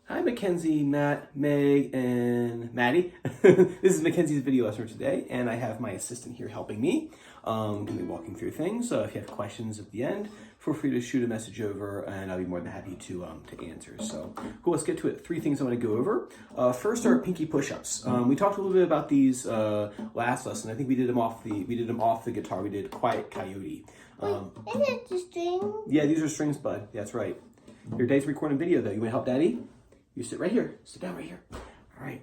Hi, Mackenzie, Matt, Meg, and Maddie. This is Mackenzie's video lesson for today, and I have my assistant here helping me. Going to be walking through things, so if you have questions at the end, feel free to shoot a message over, and I'll be more than happy to answer. So, cool, let's get to it. 3 things I want to go over. First are pinky push-ups. We talked a little bit about these last lesson. I think we did them off the guitar. We did Quiet Coyote. Is it the string? Yeah, these are strings, bud. That's right. Your dad's recording video, though. You want to help Daddy? You sit right here. Sit down right here. All right.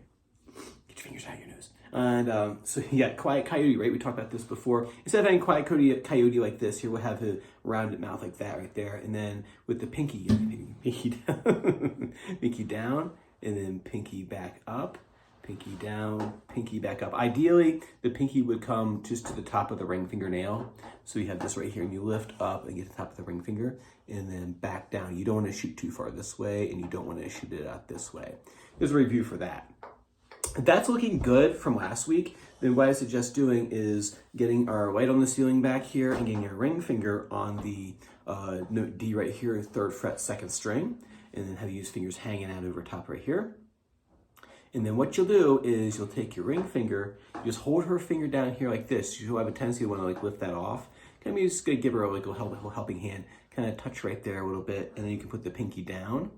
Get your fingers out of your nose. And so yeah, Quiet Coyote, right? We talked about this before. Instead of having Quiet Coyote like this, here we'll have a rounded mouth like that right there. And then with the pinky down, pinky down, and then pinky back up, pinky down, pinky back up. Ideally, the pinky would come just to the top of the ring fingernail. So you have this right here, and you lift up and get to the top of the ring finger, and then back down. You don't want to shoot too far this way, and you don't want to shoot it out this way. Here's a review for that. If that's looking good from last week, then what I suggest doing is getting our light on the ceiling back here and getting your ring finger on the note D right here, 3rd fret, 2nd string, and then have you use fingers hanging out over top right here. And then what you'll do is you'll take your ring finger, you just hold her finger down here like this. You'll have a tendency to want to like lift that off. Kind of just gonna give her like a helping hand, kind of touch right there a little bit, and then you can put the pinky down.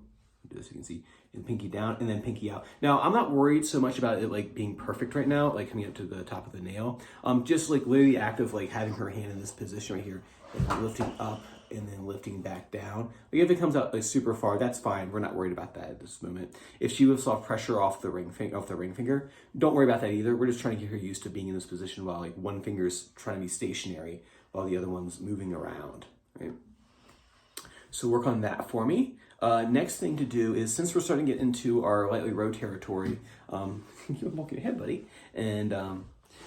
Do this, you can see, and pinky down, and then pinky out. Now, I'm not worried so much about it like being perfect right now, like coming up to the top of the nail. Just like literally the act of like having her hand in this position right here, and lifting up and then lifting back down. Like if it comes out like super far, that's fine. We're not worried about that at this moment. If she lifts off pressure off the ring finger, don't worry about that either. We're just trying to get her used to being in this position while like one finger's trying to be stationary while the other one's moving around, right? So work on that for me. Next thing to do is, since we're starting to get into our lightly row territory, you're walking ahead, buddy. And now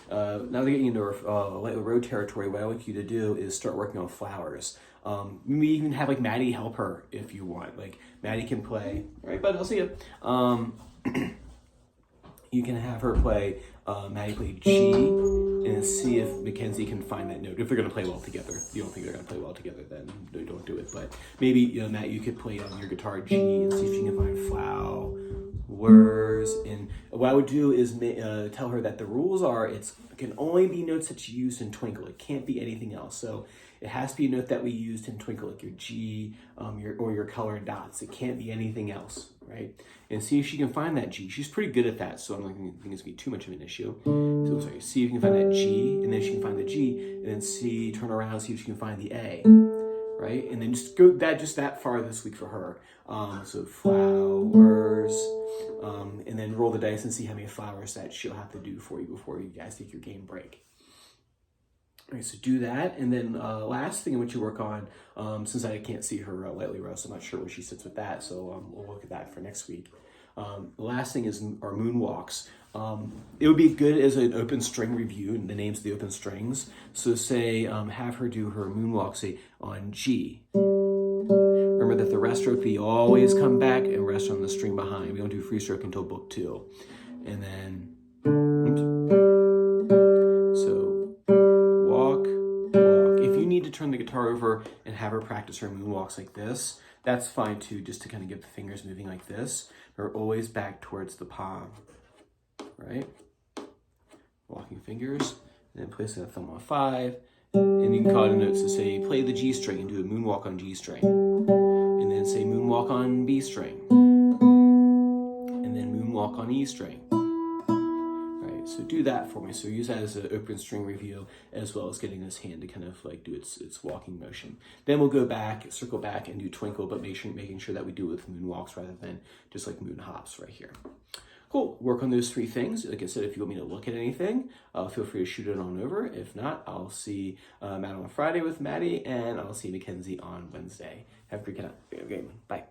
that we're getting into our lightly row territory, what I like you to do is start working on flowers. Maybe even have like Maddie help her if you want. Like Maddie can play. All right, bud, I'll see you. You can have her play, Maddie play G, and see if Mackenzie can find that note. If they're going to play well together. If you don't think they're going to play well together, then don't do it. But maybe, you know, Matt, you could play on your guitar G and see if you can find flowers. And what I would do is tell her that the rules are it can only be notes that you use in Twinkle. It can't be anything else. So it has to be a note that we used in Twinkle, like your G, your colored dots. It can't be anything else, right? And see if she can find that G. She's pretty good at that, so I'm not think it's gonna be too much of an issue. So sorry, see if you can find that G, and then she can find the G, and then turn around, see if she can find the A, right? And then just go that far this week for her. So flowers, and then roll the dice and see how many flowers that she'll have to do for you before you guys take your game break. All right, so do that, and then last thing I want you to work on, since I can't see her lightly row, so I'm not sure where she sits with that, so we'll look at that for next week. The last thing is our moonwalks. It would be good as an open string review, and the names of the open strings. So say, have her do her moonwalk, say, on G. Remember that the rest stroke, we always come back and rest on the string behind. We don't do free stroke until book 2. And then, to turn the guitar over and have her practice her moonwalks like this, that's fine too, just to kind of get the fingers moving like this. They're always back towards the palm, right? Walking fingers, and then placing the thumb on 5, and you can call it a note to say, play the G string and do a moonwalk on G string, and then say moonwalk on B string, and then moonwalk on E string. So do that for me. So use that as an open string review, as well as getting this hand to kind of like do its walking motion. Then we'll go back, circle back, and do Twinkle, but making sure that we do it with moonwalks rather than just like moon hops right here. Cool. Work on those 3 things. Like I said, if you want me to look at anything, feel free to shoot it on over. If not, I'll see Matt on Friday with Maddie, and I'll see Mackenzie on Wednesday. Have a great game. Bye.